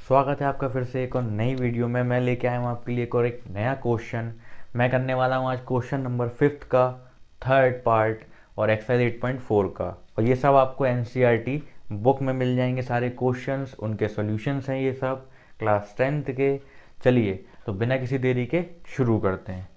स्वागत है आपका फिर से एक और नई वीडियो में। मैं लेके आया हूँ आपके लिए एक नया क्वेश्चन। मैं करने वाला हूँ आज क्वेश्चन नंबर 5 का थर्ड पार्ट और एक्सरसाइज 8.4 का। और ये सब आपको एनसीईआरटी बुक में मिल जाएंगे सारे क्वेश्चंस, उनके सॉल्यूशंस हैं ये सब क्लास 10th के। चलिए तो बिना किसी देरी के शुरू करते हैं।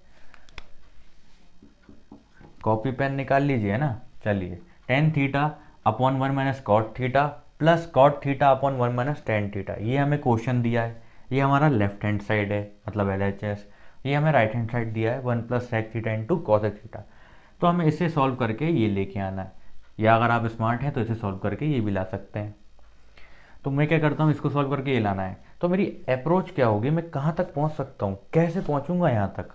कॉपी पेन निकाल लीजिए ना। चलिए, tan theta upon 1 - cot theta plus cot theta upon 1 - tan theta, ये हमें क्वेश्चन दिया है। ये हमारा लेफ्ट हैंड साइड है, मतलब LHS। ये हमें राइट हैंड साइड दिया है 1 + sec थीटा × cosec थीटा। तो हमें इसे सॉल्व करके ये लेके आना है, या अगर आप स्मार्ट हैं तो इसे सॉल्व करके ये भी ला सकते हैं। तो मैं क्या करता हूँ, इसको सॉल्व करके ये लाना है। तो मेरी अप्रोच क्या होगी, मैं कहाँ तक पहुँच सकता हूँ, कैसे पहुँचूँगा यहाँ तक।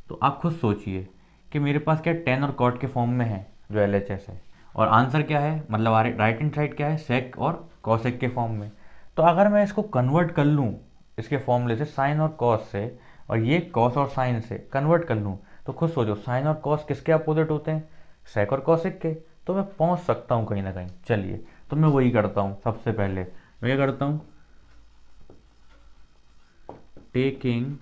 तो आप खुद सोचिए कि मेरे पास क्या टेन और कॉट के फॉर्म में है जो LHS है, और आंसर क्या है, मतलब राइट हैंड साइड क्या है, सेक और कॉसेक के फॉर्म में। तो अगर मैं इसको कन्वर्ट कर लूँ इसके फॉर्मूले से, साइन और कॉस से, और ये कॉस और साइन से कन्वर्ट कर लूँ, तो खुद सोचो साइन और कॉस किसके अपोजिट होते हैं, सेक और कॉसेक के। तो मैं पहुँच सकता हूँ कहीं ना कहीं। चलिए तो मैं वही करता हूँ। सबसे पहले मैं क्या करता हूँ, टेकिंग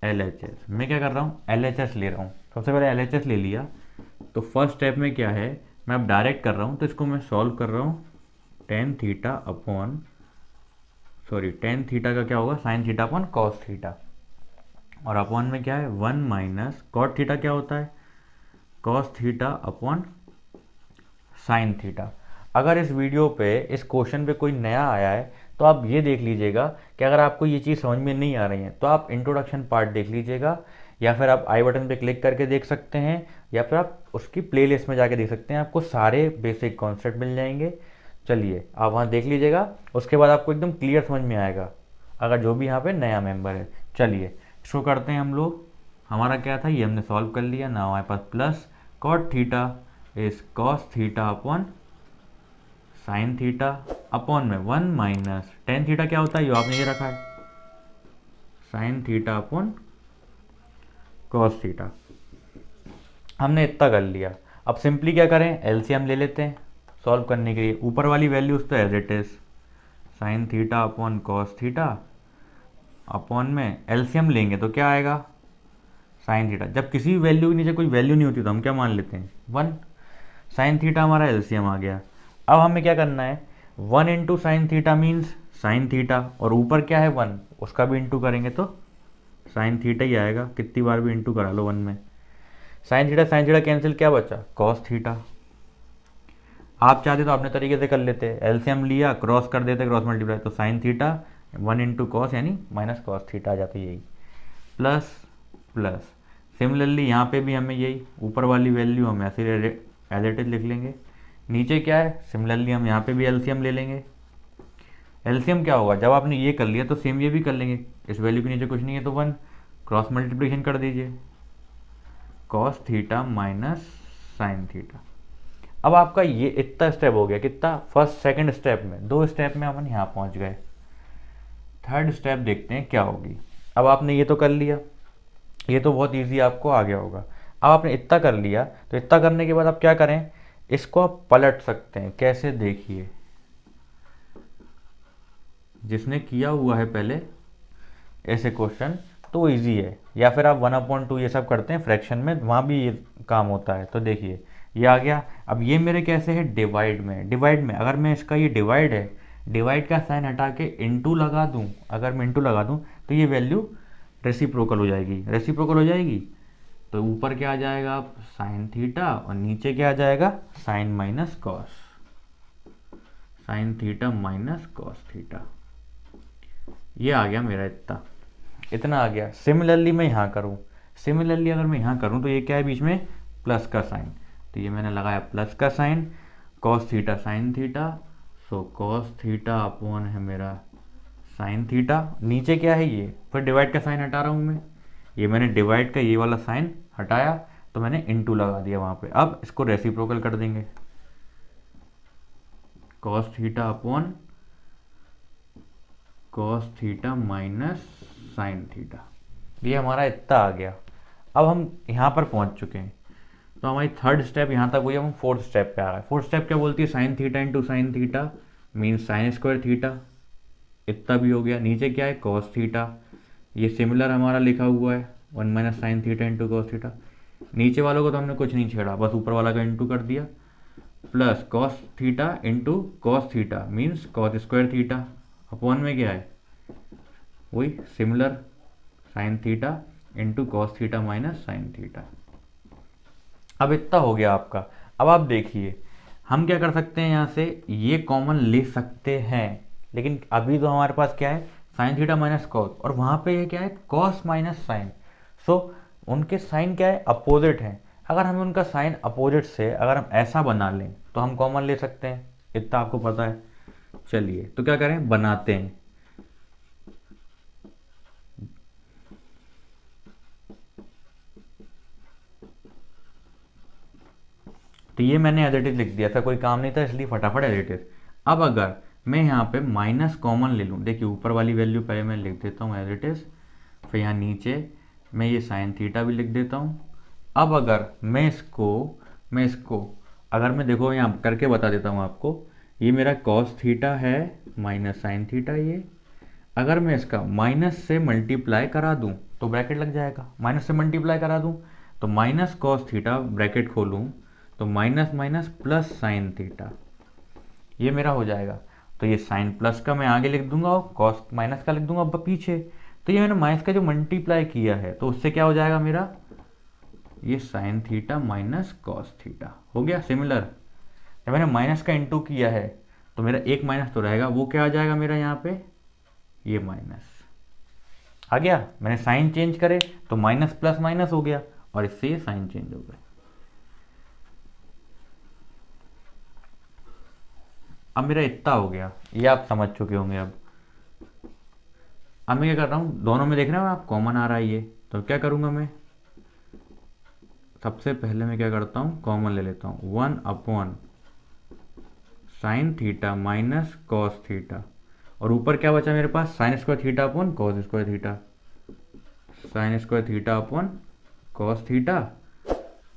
LHS, मैं क्या कर रहा हूँ, LHS ले रहा हूँ। सबसे पहले LHS ले लिया। तो फर्स्ट स्टेप में क्या है, मैं अब डायरेक्ट कर रहा हूँ, तो इसको मैं सॉल्व कर रहा हूँ। टेन थीटा का क्या होगा, sign theta upon cos theta, और अपॉन में क्या है 1 - कॉट थीटा क्या होता है, cos theta upon sine theta. अगर इस वीडियो पे, इस क्वेश्चन पे कोई नया आया है तो आप ये देख लीजिएगा कि अगर आपको ये चीज़ समझ में नहीं आ रही है तो आप इंट्रोडक्शन पार्ट देख लीजिएगा, या फिर आप आई बटन पे क्लिक करके देख सकते हैं, या फिर आप उसकी प्लेलिस्ट में जाके देख सकते हैं। आपको सारे बेसिक कॉन्सेप्ट मिल जाएंगे। चलिए आप वहाँ देख लीजिएगा, उसके बाद आपको एकदम क्लियर समझ में आएगा, अगर जो भी यहाँ पे नया मेंबर है। चलिए शुरू करते हैं हम लोग। हमारा क्या था, ये हमने सॉल्व कर लिया ना। हमारे पास plus cot theta is cos theta upon sine theta, upon में 1 - टेन थीटा क्या होता है, ये आपने ये रखा है, sign theta upon cos theta. हमने इतना कर लिया। अब सिंपली क्या करें, एलसीएम ले लेते हैं सॉल्व करने के लिए। ऊपर वाली वैल्यूज तो as it is, sine theta upon cos theta, upon में एलसीएम लेंगे तो क्या आएगा, साइन थीटा। जब किसी भी वैल्यू के नीचे कोई वैल्यू नहीं होती तो हम क्या मान लेते हैं, 1। साइन थीटा हमारा एलसीएम आ गया। अब हमें क्या करना है, 1 × sine theta means sine theta, और ऊपर क्या है 1, उसका भी इंटू करेंगे तो साइन थीटा ही आएगा। कितनी बार भी इंटू करा लो 1 में। साइन थीटा कैंसिल, क्या बचा, कॉस थीटा। आप चाहते तो अपने तरीके से कर लेते, एलसीएम लिया, क्रॉस कर देते, क्रॉस मल्टीप्लाई, तो साइन थीटा 1 × कॉस यानी माइनस कॉस थीटा आ जाती है, यही प्लस प्लस। सिमिलरली यहाँ पे भी हमें यही ऊपर वाली वैल्यू हम ऐसे एज इट इज लिख लेंगे। नीचे क्या है, सिमिलरली हम यहाँ पे भी एलसीएम ले लेंगे। एलसीएम क्या होगा, जब आपने ये कर लिया तो सेम ये भी कर लेंगे। इस वैल्यू के नीचे कुछ नहीं है तो 1, क्रॉस मल्टीप्लिकेशन कर दीजिए, cos theta minus sine theta. अब आपका ये इतना स्टेप हो गया, कितना, फर्स्ट सेकंड स्टेप में, 2 स्टेप में अपन यहाँ पहुँच गए। थर्ड स्टेप देखते हैं क्या होगी। अब आपने ये तो कर लिया, ये तो बहुत इजी आपको आ गया होगा। अब आपने इतना कर लिया, तो इतना करने के बाद आप क्या करें, इसको आप पलट सकते हैं। कैसे, देखिए, जिसने किया हुआ है पहले ऐसे क्वेश्चन तो इजी है, या फिर आप 1/2 ये सब करते हैं फ्रैक्शन में, वहाँ भी ये काम होता है। तो देखिए ये आ गया। अब ये मेरे कैसे है, डिवाइड में अगर मैं इसका, ये डिवाइड है, डिवाइड का साइन हटा के इंटू लगा दूँ, अगर मैं इंटू लगा दूँ तो ये वैल्यू रेसिप्रोकल हो जाएगी। रेसिप्रोकल हो जाएगी तो ऊपर क्या आ जाएगा, आप साइन थीटा, और नीचे क्या आ जाएगा, sine minus cos, sine theta minus cos theta. ये आ गया मेरा, इतना इतना आ गया। सिमिलरली मैं यहाँ करूँ, सिमिलरली अगर मैं यहाँ करूँ तो ये क्या है, बीच में प्लस का साइन, तो ये मैंने लगाया प्लस का sign, cos theta sine theta, so cos theta upon है मेरा साइन थीटा। नीचे क्या है, ये फिर डिवाइड का साइन हटा रहा हूँ मैं, ये मैंने डिवाइड का ये वाला साइन हटाया तो मैंने इनटू लगा दिया वहाँ पे। अब इसको रेसिप्रोकल कर देंगे, cos theta upon cos theta minus sign theta. ये हमारा इतना आ गया। अब हम यहाँ पर पहुँच चुके हैं, तो हमारी थर्ड स्टेप यहाँ तक हुई। हम फोर्थ स्टेप पे आ रहा है। फोर्थ स्टेप क्या बोलती है, sign theta into sine theta means sign square theta इतना भी हो गया। नीचे क्या है, कॉस थीटा, ये सिमिलर हमारा लिखा हुआ है 1 minus sign theta into cos theta. नीचे वालों को तो हमने कुछ नहीं छेड़ा, बस ऊपर वाला का इंटू कर दिया, plus cos theta into cos theta means cos square theta, upon में क्या है वही similar sign theta into cos theta minus sine theta. अब इतना हो गया आपका। अब आप देखिए हम क्या कर सकते हैं, यहाँ से ये कॉमन ले सकते हैं, लेकिन अभी तो हमारे पास क्या है साइन थीटा माइनस कॉस, और वहाँ पे ये क्या है कॉस माइनस साइन। सो उनके साइन क्या है अपोजिट हैं। अगर हमें उनका साइन अपोजिट से अगर हम ऐसा बना लें तो हम कॉमन ले सकते हैं, इतना आपको पता है। चलिए तो क्या करें, बनाते हैं। तो ये मैंने एज इट इज लिख दिया था, कोई काम नहीं था इसलिए फटाफट एज इट इज। अब अगर मैं यहाँ पे माइनस कॉमन ले लूँ, देखिए ऊपर वाली वैल्यू पहले मैं लिख देता हूँ एज इट इज, फिर यहाँ नीचे मैं ये साइन थीटा भी लिख देता हूँ। अब अगर मैं इसको अगर मैं देखो यहाँ करके बता देता हूँ आपको, ये मेरा कॉस थीटा है माइनस साइन थीटा, ये अगर मैं इसका माइनस से मल्टीप्लाई करा दूँ तो ब्रैकेट लग जाएगा, माइनस से मल्टीप्लाई करा दूँ तो माइनस कॉस थीटा ब्रैकेट खोलूँ तो minus minus plus sign theta, ये मेरा हो जाएगा। तो ये साइन प्लस का मैं आगे लिख दूंगा और कॉस माइनस का लिख दूंगा अब पीछे। तो ये मैंने माइनस का जो मल्टीप्लाई किया है तो उससे क्या हो जाएगा मेरा, ये sign theta minus cos theta हो गया सिमिलर। जब मैंने माइनस का इंटू किया है तो मेरा एक माइनस तो रहेगा, वो क्या आ जाएगा मेरा यहाँ पे, ये माइनस आ गया। मैंने साइन चेंज करे तो माइनस प्लस माइनस हो गया और इससे ये साइन चेंज हो गया। अब मेरा इतना हो गया, ये आप समझ चुके होंगे। अब मैं क्या कर रहा हूँ, दोनों में देख रहे हो आप कॉमन आ रहा है ये, तो क्या करूँगा मैं, सबसे पहले मैं क्या करता हूँ कॉमन ले लेता हूँ 1 upon sine theta minus cos theta, और ऊपर क्या बचा मेरे पास sine square theta upon cos square theta, sine square theta upon cos theta.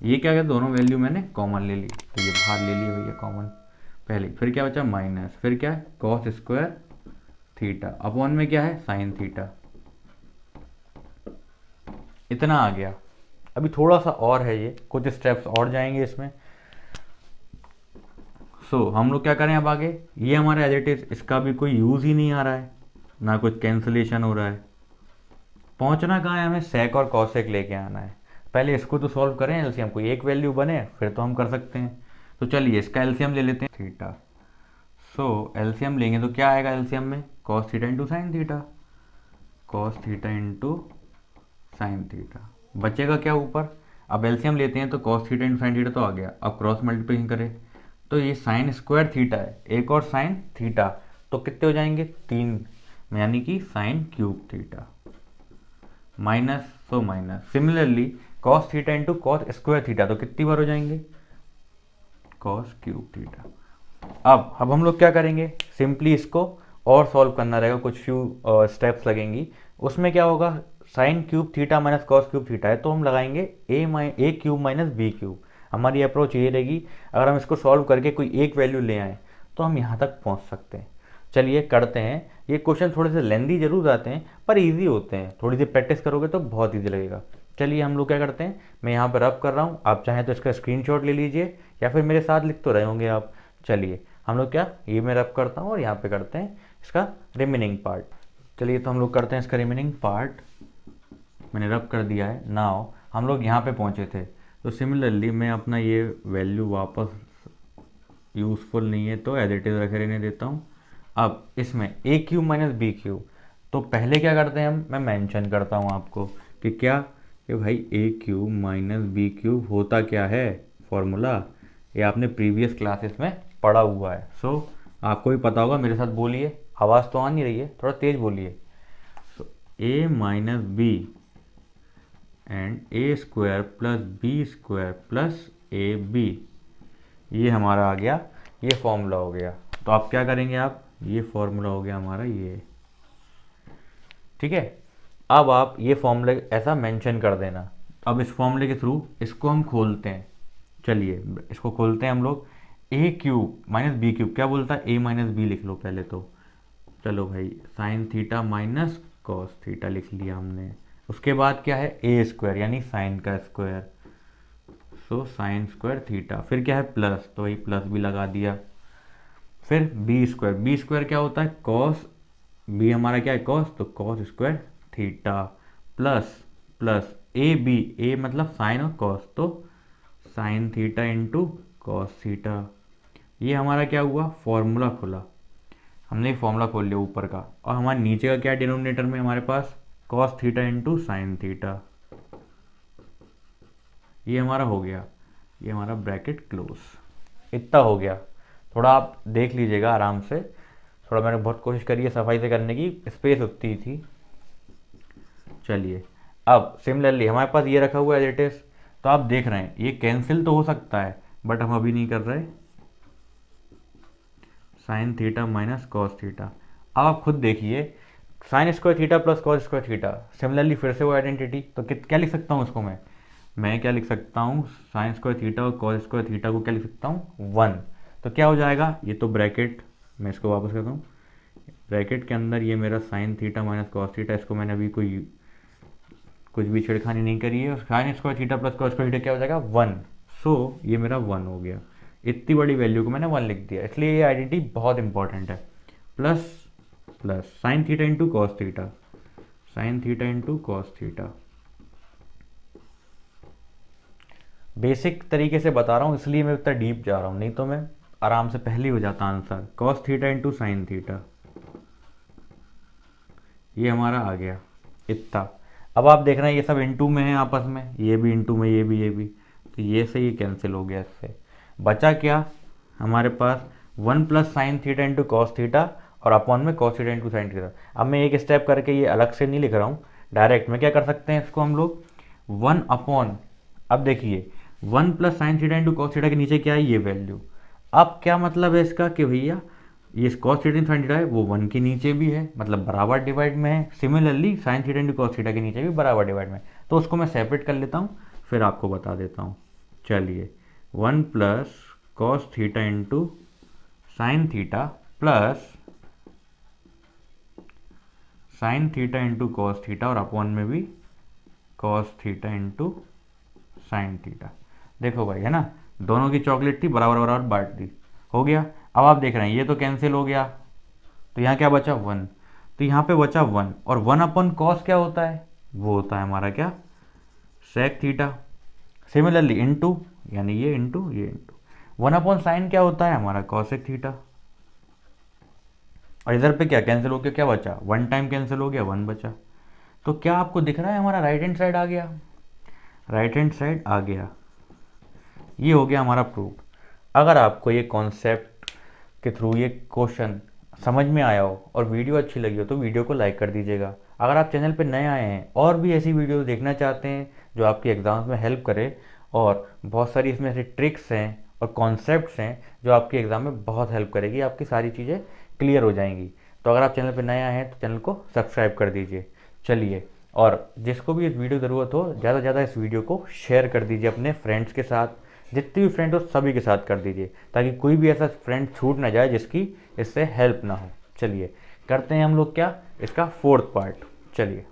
ये क्या गया, दोनों वैल्यू मैंने कॉमन ले ली, तो ये बाहर ले ली भैया कॉमन पहले। फिर क्या बचा माइनस, फिर क्या है कॉस स्क्वायर थीटा अपॉन में क्या है साइन थीटा, इतना आ गया। अभी थोड़ा सा और है, ये कुछ स्टेप्स और जाएंगे इसमें। हम लोग क्या करें अब आगे, ये हमारा एज इट इज, इसका भी कोई यूज़ ही नहीं आ रहा है, ना कुछ कैंसिलेशन हो रहा है। पहुंचना कहाँ है, हमें सेक और कॉसेक लेके आना है। पहले इसको तो सॉल्व करें, एलसीएम कोई एक वैल्यू बने फिर तो हम कर सकते हैं। तो चलिए इसका एलसीएम ले लेते हैं थीटा। एलसीएम लेंगे तो क्या आएगा एलसीएम में, cos theta into sine theta, cos theta into sine theta, बचेगा क्या ऊपर। अब एलसीएम लेते हैं तो cos theta into sine theta तो आ गया, अब क्रॉस मल्टीप्लिकेशन करें तो ये साइन स्क्वायर थीटा है, एक और साइन थीटा, तो कितने हो जाएंगे 3, यानी कि sine cube theta minus minus. Similarly cos theta into cos square theta तो कितनी बार हो जाएंगे, कॉस क्यूब थीटा। अब हम लोग क्या करेंगे, सिंपली इसको और सॉल्व करना रहेगा, कुछ फ्यू स्टेप्स लगेंगी। उसमें क्या होगा, sine cube theta minus cos cube theta है तो हम लगाएंगे ए क्यूब माइनस बी क्यूब। हमारी अप्रोच ये रहेगी, अगर हम इसको सॉल्व करके कोई एक वैल्यू ले आए तो हम यहाँ तक पहुँच सकते हैं। चलिए करते हैं। ये क्वेश्चन थोड़े से लेंदी जरूर आते हैं पर इजी होते हैं, थोड़ी सी प्रैक्टिस करोगे तो बहुत इजी लगेगा। चलिए हम लोग क्या करते हैं, मैं यहाँ पर रब कर रहा हूँ, आप चाहें तो इसका स्क्रीनशॉट ले लीजिए या फिर मेरे साथ लिख तो रहे होंगे आप। चलिए हम लोग क्या, ये मैं रब करता हूँ और यहाँ पे करते हैं इसका रिमेनिंग पार्ट। चलिए तो हम लोग करते हैं इसका रिमेनिंग पार्ट, मैंने रब कर दिया है। नाउ हम लोग यहाँ पे पहुँचे थे, तो सिमिलरली मैं अपना ये वैल्यू वापस यूज़फुल नहीं है तो एज इट इज़ रखे रहने देता हूँ। अब इसमें ए क्यूब माइनस बी क्यूब, तो पहले क्या करते हैं हम, मैं मेंशन करता हूँ आपको कि क्या, कि भाई ए क्यूब माइनस बी क्यूब होता क्या है, फॉर्मूला ये आपने प्रीवियस क्लासेस में पढ़ा हुआ है। आपको भी पता होगा, मेरे साथ बोलिए, आवाज़ तो आ नहीं रही है, थोड़ा तेज़ बोलिए। A minus B and A square plus B square plus A B, ये हमारा आ गया, ये फॉर्मूला हो गया। तो आप क्या करेंगे, आप ये फॉर्मूला हो गया हमारा ये, ठीक है। अब आप ये फॉर्मूला ऐसा मेंशन कर देना। अब इस फॉर्मूले के थ्रू इसको हम खोलते हैं। चलिए इसको खोलते हैं हम लोग। ए क्यूब माइनस बी क्यूब क्या बोलता है, ए माइनस बी लिख लो पहले तो। चलो भाई sign theta minus cos theta लिख लिया हमने। उसके बाद क्या है ए स्क्वायर यानी साइन का square, so sine square theta. फिर क्या है प्लस, तो वही प्लस भी लगा दिया। फिर बी स्क्वायर, बी स्क्वायर क्या होता है कॉस, बी हमारा क्या है कॉस, तो cos square theta plus plus A B, A मतलब साइन और कॉस, तो sine theta into cos theta. ये हमारा क्या हुआ फॉर्मूला खुला, हमने फॉर्मूला खोल लिया ऊपर का। और हमारे नीचे का क्या डिनोमिनेटर में हमारे पास cos theta into sine theta. ये हमारा हो गया, ये हमारा ब्रैकेट क्लोज। इतना हो गया। थोड़ा आप देख लीजिएगा आराम से, थोड़ा मैंने बहुत कोशिश करी है सफाई से करने की, स्पेस उतनी थी। चलिए अब सिमिलरली हमारे पास ये रखा हुआ है एज इट इज, तो आप देख रहे हैं ये कैंसिल तो हो सकता है बट हम अभी नहीं कर रहे। Sign theta minus cos theta. अब आप खुद देखिए sign square theta plus cos square theta, similarly फिर से वो आइडेंटिटी, तो क्या लिख सकता हूँ उसको मैं क्या लिख सकता हूँ साइन स्क्वायर थीटा और कॉस स्क्वायर थीटा को क्या लिख सकता हूँ 1। तो क्या हो जाएगा, ये तो ब्रैकेट, मैं इसको वापस करता हूँ, ब्रैकेट के अंदर ये मेरा sign theta minus cos theta, इसको मैंने अभी कुछ भी छेड़खानी नहीं करी है। Sign square theta plus cos square theta क्या हो जाएगा 1, सो ये मेरा 1 हो गया। इतनी बड़ी वैल्यू को मैंने 1 लिख दिया, इसलिए ये आइडेंटिटी बहुत इंपॉर्टेंट है। Plus plus sign theta into cos theta, sine theta into cos theta. Basic तरीके से बता रहा हूँ इसलिए मैं इतना डीप जा रहा हूँ, नहीं तो मैं आराम से पहले ही हो जाता answer. Cos theta into sine theta, ये हमारा आ गया इतना। अब आप देख रहे हैं ये सब इंटू में है आपस में, ये भी इंटू में, ये भी, तो ये से ये कैंसिल हो गया। इससे बचा क्या हमारे पास 1 plus sign theta into cos theta और अपॉन में cos theta into sine theta. अब मैं एक स्टेप करके ये अलग से नहीं लिख रहा हूँ, डायरेक्ट में क्या कर सकते हैं इसको हम लोग 1 अपॉन, अब देखिए 1 plus sign theta into cos theta के नीचे क्या है ये वैल्यू। अब क्या मतलब है इसका कि भैया ये cos theta into sine theta है वो 1 के नीचे भी है, मतलब बराबर डिवाइड में है। Similarly sign theta into cos theta के नीचे भी बराबर डिवाइड में है, तो उसको मैं सेपरेट कर लेता हूँ फिर आपको बता देता हूँ। चलिए 1 plus cos theta into sine theta plus sign theta into cos theta और अपॉन में भी cos theta into sine theta. देखो भाई है ना, दोनों की चॉकलेट थी बराबर बराबर बांट दी, हो गया। अब आप देख रहे हैं ये तो कैंसिल हो गया, तो यहाँ क्या बचा 1, तो यहाँ पे बचा 1 और 1 अपॉन कॉस क्या होता है, वो होता है हमारा क्या सेक थीटा। सिमिलरली इंटू यानी ये इंटू ये इंटू 1 अपॉन साइन क्या होता है हमारा कॉसेक थीटा। और इधर पे क्या कैंसिल हो गया, क्या बचा 1 टाइम कैंसिल हो गया 1 बचा। तो क्या आपको दिख रहा है हमारा राइट हैंड साइड आ गया, राइट हैंड साइड आ गया। ये हो गया हमारा प्रूफ। अगर आपको ये कॉन्सेप्ट के थ्रू ये क्वेश्चन समझ में आया हो और वीडियो अच्छी लगी हो तो वीडियो को लाइक कर दीजिएगा। अगर आप चैनल पर नए आए हैं और भी ऐसी वीडियो देखना चाहते हैं जो आपके एग्ज़ाम्स में हेल्प करे, और बहुत सारी इसमें ऐसी ट्रिक्स हैं और कॉन्सेप्ट्स हैं जो आपके एग्ज़ाम में बहुत हेल्प करेगी, आपकी सारी चीज़ें क्लियर हो जाएंगी। तो अगर आप चैनल पर नए आए हैं तो चैनल को सब्सक्राइब कर दीजिए। चलिए, और जिसको भी इस वीडियो की ज़रूरत हो ज़्यादा से ज़्यादा इस वीडियो को शेयर कर दीजिए अपने फ्रेंड्स के साथ, जितने भी फ्रेंड हो सभी के साथ कर दीजिए, ताकि कोई भी ऐसा फ्रेंड छूट ना जाए जिसकी इससे हेल्प ना हो। चलिए करते हैं हम लोग क्या इसका 4th पार्ट। चलिए।